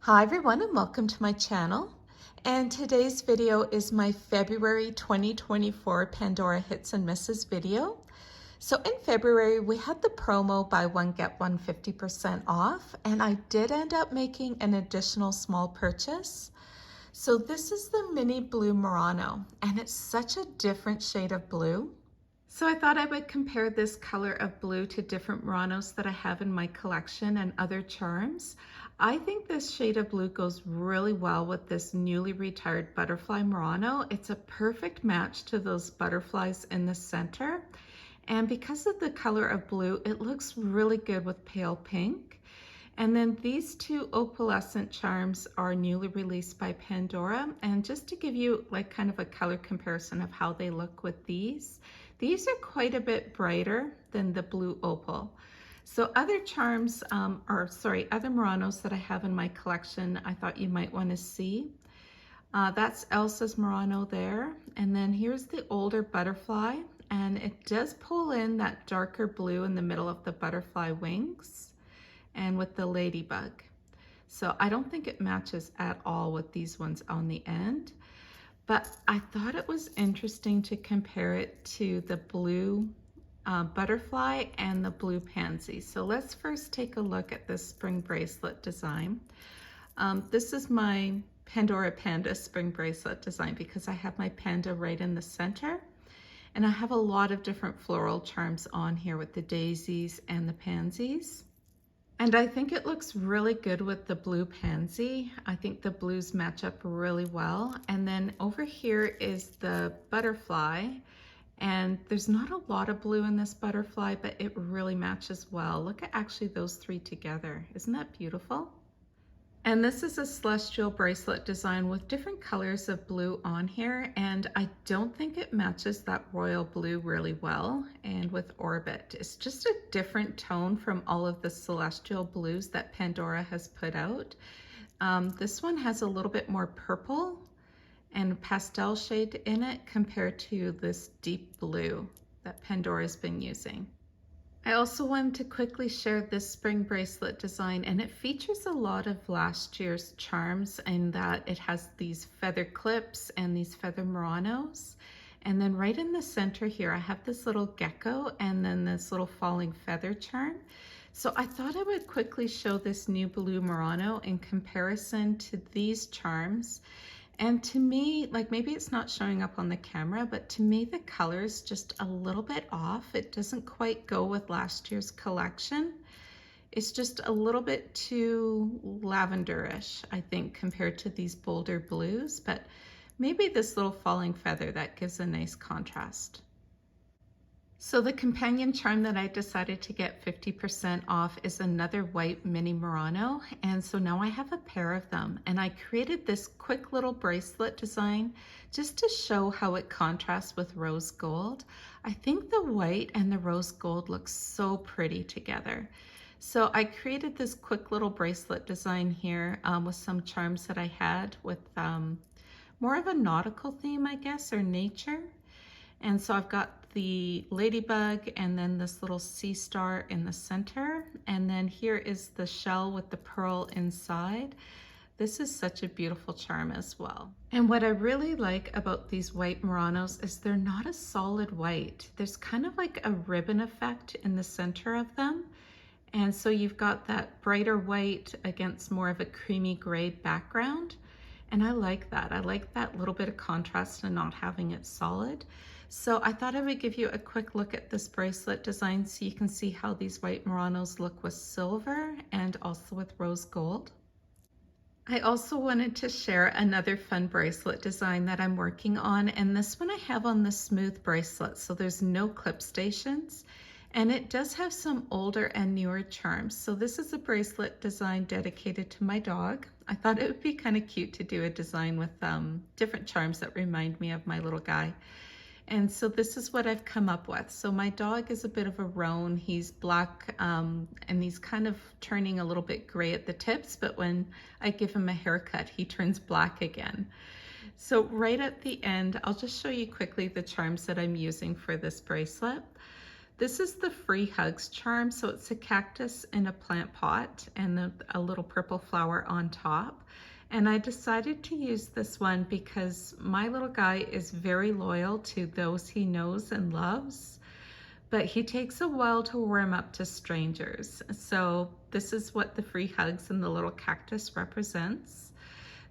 Hi everyone and welcome to my channel. And today's video is my February 2024 Pandora Hits and Misses video. So in February we had the promo buy one get one 50% off, and I did end up making an additional small purchase. So this is the mini blue Murano, and it's such a different shade of blue. So I thought I would compare this color of blue to different Muranos that I have in my collection and other charms. I think this shade of blue goes really well with this newly retired butterfly Murano. It's a perfect match to those butterflies in the center. And because of the color of blue, it looks really good with pale pink. And then these two opalescent charms are newly released by Pandora. And just to give you like kind of a color comparison of how they look with these are quite a bit brighter than the blue opal. So other charms, other Muranos that I have in my collection, I thought you might want to see. That's Elsa's Murano there. And then here's the older butterfly, and it does pull in that darker blue in the middle of the butterfly wings and with the ladybug. So I don't think it matches at all with these ones on the end. But I thought it was interesting to compare it to the blue butterfly and the blue pansy. So let's first take a look at this spring bracelet design. This is my Pandora Panda spring bracelet design because I have my panda right in the center. And I have a lot of different floral charms on here with the daisies and the pansies. And I think it looks really good with the blue pansy. I think the blues match up really well. And then over here is the butterfly. And there's not a lot of blue in this butterfly, but it really matches well. Look at actually those three together. Isn't that beautiful? And this is a celestial bracelet design with different colors of blue on here, and I don't think it matches that royal blue really well. And with Orbit, it's just a different tone from all of the celestial blues that Pandora has put out. This one has a little bit more purple and pastel shade in it compared to this deep blue that Pandora's been using. I also wanted to quickly share this spring bracelet design, and it features a lot of last year's charms in that it has these feather clips and these feather Muranos. And then right in the center here, I have this little gecko and then this little falling feather charm. So I thought I would quickly show this new blue Murano in comparison to these charms. And to me, like maybe it's not showing up on the camera, but to me the color is just a little bit off. It doesn't quite go with last year's collection. It's just a little bit too lavenderish, I think, compared to these bolder blues, but maybe this little falling feather that gives a nice contrast. So the companion charm that I decided to get 50% off is another white mini Murano. And so now I have a pair of them, and I created this quick little bracelet design just to show how it contrasts with rose gold. I think the white and the rose gold look so pretty together. So I created this quick little bracelet design here with some charms that I had with more of a nautical theme, I guess, or nature. And so I've got the ladybug and then this little sea star in the center. And then here is the shell with the pearl inside. This is such a beautiful charm as well. And what I really like about these white Muranos is they're not a solid white. There's kind of like a ribbon effect in the center of them. And so you've got that brighter white against more of a creamy gray background. And I like that. I like that little bit of contrast and not having it solid. So I thought I would give you a quick look at this bracelet design so you can see how these white Muranos look with silver and also with rose gold. I also wanted to share another fun bracelet design that I'm working on, and this one I have on the smooth bracelet, so there's no clip stations. And it does have some older and newer charms. So this is a bracelet design dedicated to my dog. I thought it would be kind of cute to do a design with different charms that remind me of my little guy. And so this is what I've come up with. So my dog is a bit of a roan. He's black and he's kind of turning a little bit gray at the tips, but when I give him a haircut, he turns black again. So right at the end, I'll just show you quickly the charms that I'm using for this bracelet. This is the Free Hugs charm, so it's a cactus in a plant pot and a little purple flower on top. And I decided to use this one because my little guy is very loyal to those he knows and loves, but he takes a while to warm up to strangers. So this is what the Free Hugs and the little cactus represents.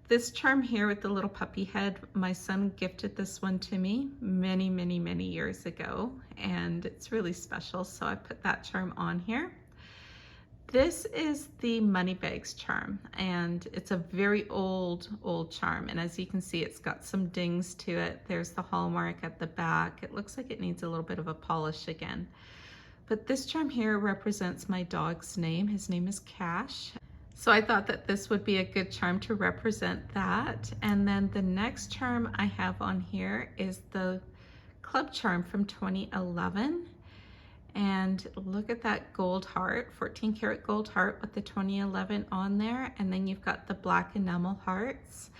This charm here with the little puppy head, my son gifted this one to me many, many, many years ago, and it's really special, so I put that charm on here. This is the money bags charm, and it's a very old charm, and as you can see, it's got some dings to it. There's the hallmark at the back. It looks like it needs a little bit of a polish again. But this charm here represents my dog's name. His name is Cash. So I thought that this would be a good charm to represent that. And then the next charm I have on here is the club charm from 2011. And look at that gold heart, 14 karat gold heart with the 2011 on there. And then you've got the black enamel hearts.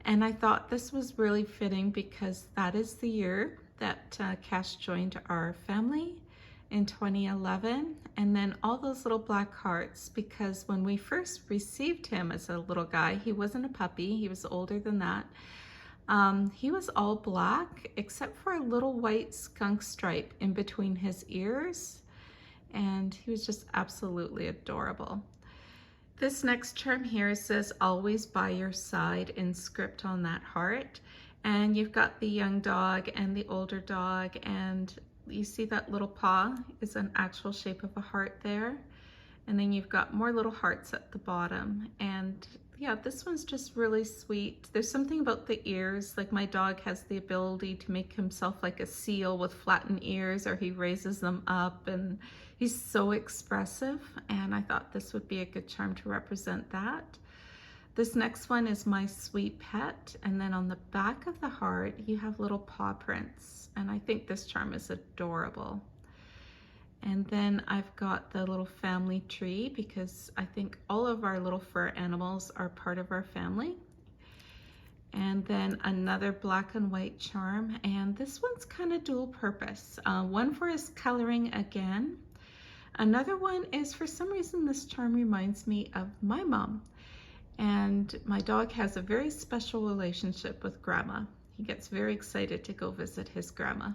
And I thought this was really fitting because that is the year that Cash joined our family in 2011. And then all those little black hearts, because when we first received him as a little guy, he wasn't a puppy, he was older than that. He was all black except for a little white skunk stripe in between his ears, and he was just absolutely adorable. This next charm here says always by your side in script on that heart, and you've got the young dog and the older dog, and you see that little paw is an actual shape of a heart there, and then you've got more little hearts at the bottom. And yeah, this one's just really sweet. There's something about the ears, like my dog has the ability to make himself like a seal with flattened ears, or he raises them up, and he's so expressive, and I thought this would be a good charm to represent that. This next one is my sweet pet, and then on the back of the heart you have little paw prints, and I think this charm is adorable. And then I've got the little family tree because I think all of our little fur animals are part of our family. And then another black and white charm, and this one's kind of dual purpose. One for his coloring again. Another one is, for some reason, this charm reminds me of my mom. And my dog has a very special relationship with Grandma. He gets very excited to go visit his grandma.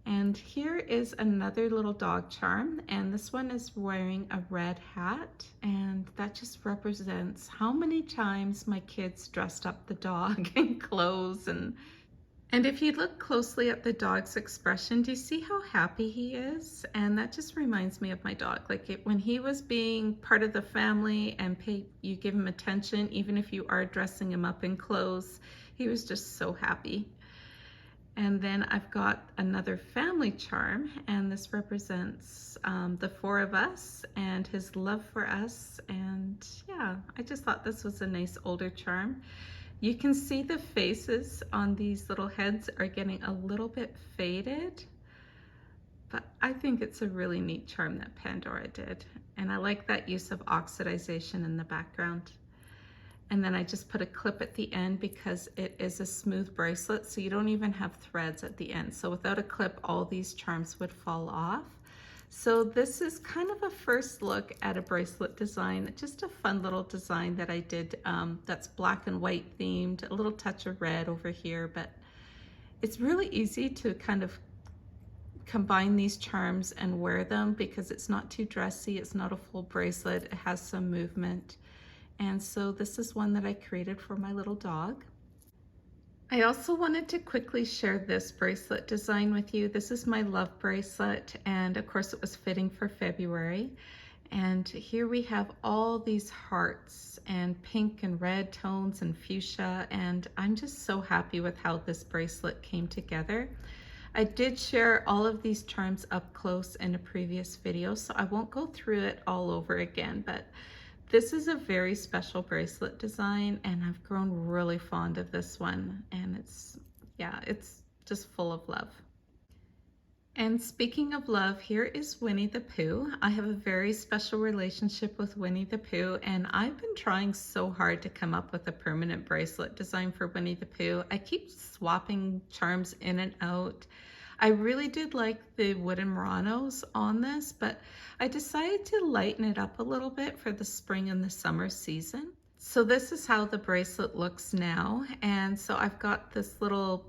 And here is another little dog charm, and this one is wearing a red hat, and that just represents how many times my kids dressed up the dog in clothes. And if you look closely at the dog's expression, do you see how happy he is? And that just reminds me of my dog. Like when he was being part of the family and you give him attention, even if you are dressing him up in clothes, he was just so happy. And then I've got another family charm, and this represents the four of us and his love for us. And yeah, I just thought this was a nice older charm. You can see the faces on these little heads are getting a little bit faded, but I think it's a really neat charm that Pandora did. And I like that use of oxidization in the background. And then I just put a clip at the end because it is a smooth bracelet, so you don't even have threads at the end. So without a clip, all these charms would fall off. So this is kind of a first look at a bracelet design, just a fun little design that I did that's black and white themed, a little touch of red over here, but it's really easy to kind of combine these charms and wear them because it's not too dressy, it's not a full bracelet, it has some movement. And so this is one that I created for my little dog. I also wanted to quickly share this bracelet design with you. This is my love bracelet, and of course it was fitting for February. And here we have all these hearts and pink and red tones and fuchsia, and I'm just so happy with how this bracelet came together. I did share all of these charms up close in a previous video, so I won't go through it all over again, but this is a very special bracelet design, and I've grown really fond of this one, and it's just full of love. And speaking of love, here is Winnie the Pooh. I have a very special relationship with Winnie the Pooh, and I've been trying so hard to come up with a permanent bracelet design for Winnie the Pooh. I keep swapping charms in and out. I really did like the wooden Muranos on this, but I decided to lighten it up a little bit for the spring and the summer season. So this is how the bracelet looks now. And so I've got this little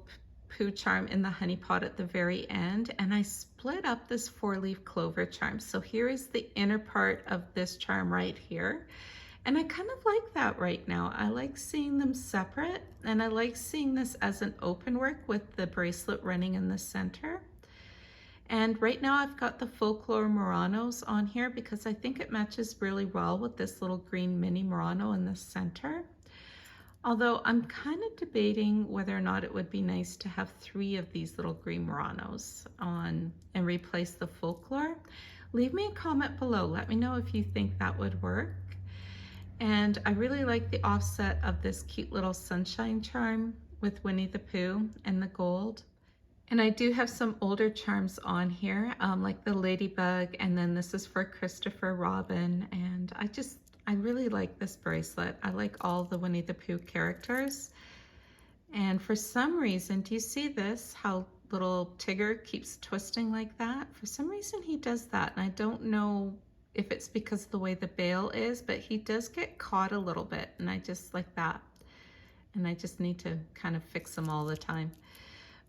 Pooh charm in the honey pot at the very end, and I split up this 4-leaf clover charm. So here is the inner part of this charm right here. And I kind of like that right now. I like seeing them separate, and I like seeing this as an open work with the bracelet running in the center. And right now I've got the Folklore Muranos on here because I think it matches really well with this little green mini Murano in the center. Although I'm kind of debating whether or not it would be nice to have 3 of these little green Muranos on and replace the Folklore. Leave me a comment below. Let me know if you think that would work. And I really like the offset of this cute little sunshine charm with Winnie the Pooh and the gold. And I do have some older charms on here, like the ladybug, and then this is for Christopher Robin. And I really like this bracelet. I like all the Winnie the Pooh characters. And for some reason, do you see this? How little Tigger keeps twisting like that? For some reason he does that, and I don't know if it's because of the way the bail is, but he does get caught a little bit, and I just like that. And I just need to kind of fix them all the time.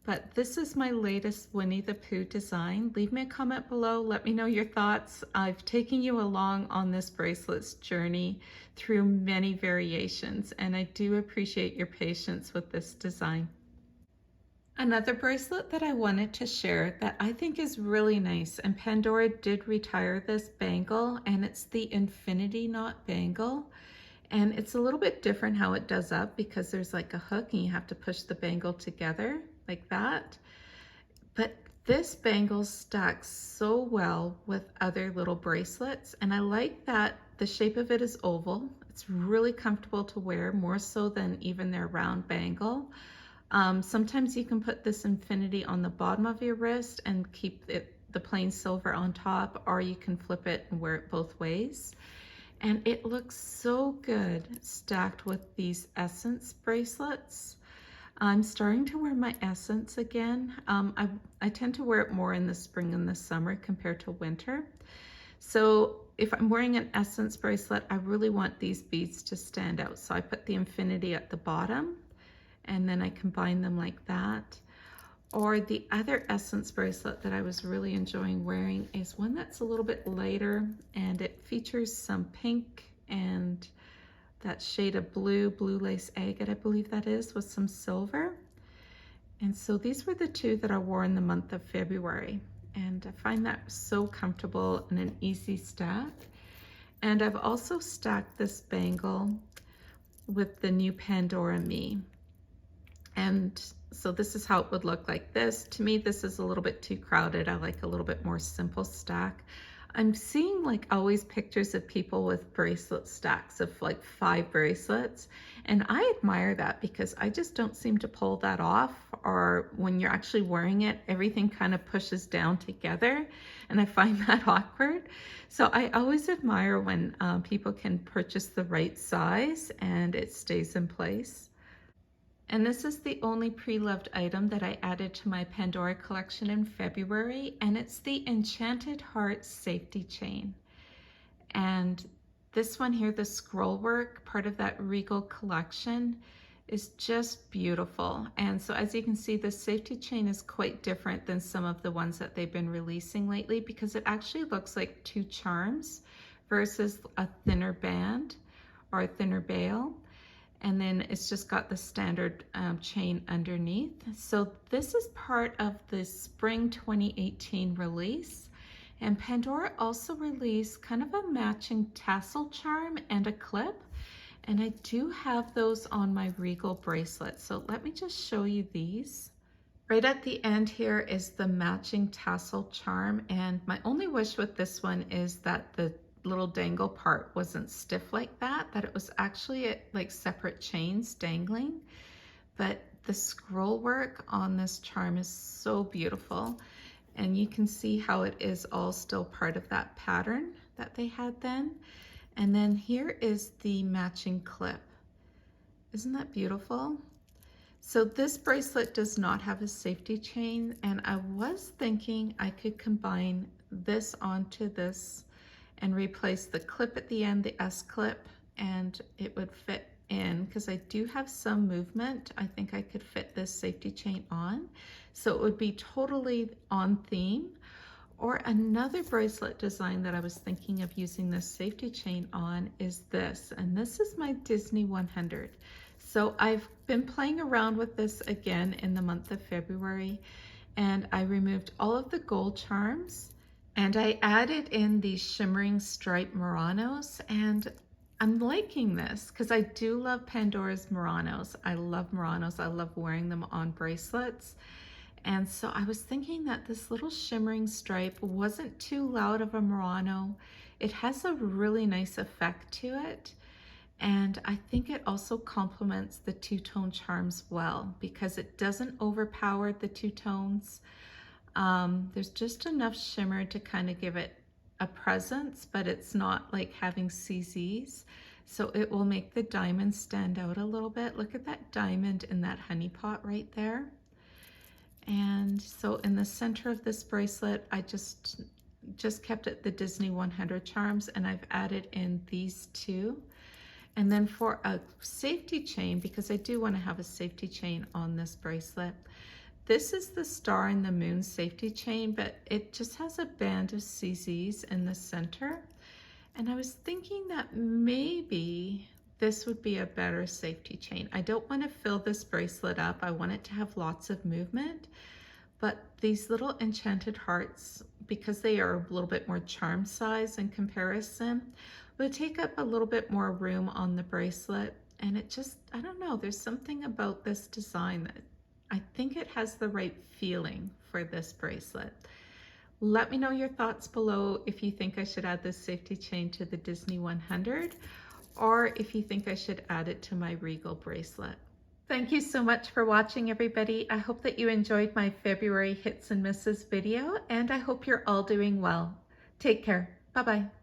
But this is my latest Winnie the Pooh design. Leave me a comment below. Let me know your thoughts. I've taken you along on this bracelet's journey through many variations, and I do appreciate your patience with this design. Another bracelet that I wanted to share that I think is really nice, and Pandora did retire this bangle, and it's the infinity knot bangle. And it's a little bit different how it does up because there's like a hook and you have to push the bangle together like that. But this bangle stacks so well with other little bracelets, and I like that the shape of it is oval. It's really comfortable to wear, more so than even their round bangle. Sometimes you can put this infinity on the bottom of your wrist and keep the plain silver on top, or you can flip it and wear it both ways. And it looks so good stacked with these Essence bracelets. I'm starting to wear my Essence again. I tend to wear it more in the spring and the summer compared to winter. So if I'm wearing an Essence bracelet, I really want these beads to stand out. So I put the infinity at the bottom, and then I combine them like that. Or the other Essence bracelet that I was really enjoying wearing is one that's a little bit lighter, and it features some pink and that shade of blue lace agate, I believe that is, with some silver. And so these were the 2 that I wore in the month of February. And I find that so comfortable and an easy stack. And I've also stacked this bangle with the new Pandora Me. And so this is how it would look like this. To me, this is a little bit too crowded. I like a little bit more simple stack. I'm seeing like always pictures of people with bracelet stacks of like 5 bracelets. And I admire that because I just don't seem to pull that off. Or when you're actually wearing it, everything kind of pushes down together. And I find that awkward. So I always admire when people can purchase the right size and it stays in place. And this is the only pre-loved item that I added to my Pandora collection in February, and it's the Enchanted Heart safety chain. And this one here, the scroll work, part of that Regal collection, is just beautiful. And so as you can see, the safety chain is quite different than some of the ones that they've been releasing lately, because it actually looks like 2 charms versus a thinner band or a thinner bail. And then it's just got the standard chain underneath. So this is part of the spring 2018 release. And Pandora also released kind of a matching tassel charm and a clip. And I do have those on my Regal bracelet. So let me just show you these. Right at the end here is the matching tassel charm. And my only wish with this one is that the little dangle part wasn't stiff like that it was actually like separate chains dangling. But the scroll work on this charm is so beautiful, and you can see how it is all still part of that pattern that they had then. And then here is the matching clip. Isn't that beautiful? So this bracelet does not have a safety chain, and I was thinking I could combine this onto this and replace the clip at the end, the S clip, and it would fit in because I do have some movement. I think I could fit this safety chain on. So it would be totally on theme. Or another bracelet design that I was thinking of using this safety chain on is this, and this is my Disney 100. So I've been playing around with this again in the month of February, and I removed all of the gold charms and I added in these shimmering stripe Muranos, and I'm liking this because I do love Pandora's Muranos. I love Muranos. I love wearing them on bracelets. And so I was thinking that this little shimmering stripe wasn't too loud of a Murano. It has a really nice effect to it. And I think it also complements the two-tone charms well because it doesn't overpower the two tones. There's just enough shimmer to kind of give it a presence, but it's not like having CZs. So it will make the diamond stand out a little bit. Look at that diamond in that honey pot right there. And so in the center of this bracelet, I just kept it the Disney 100 charms, and I've added in these two. And then for a safety chain, because I do want to have a safety chain on this bracelet, this is the Star and the Moon safety chain, but it just has a band of CZs in the center. And I was thinking that maybe this would be a better safety chain. I don't want to fill this bracelet up. I want it to have lots of movement, but these little enchanted hearts, because they are a little bit more charm size in comparison, would take up a little bit more room on the bracelet. And it just, I don't know, there's something about this design that I think it has the right feeling for this bracelet. Let me know your thoughts below if you think I should add this safety chain to the Disney 100, or if you think I should add it to my Regal bracelet. Thank you so much for watching, everybody. I hope that you enjoyed my February hits and misses video, and I hope you're all doing well. Take care. Bye-bye.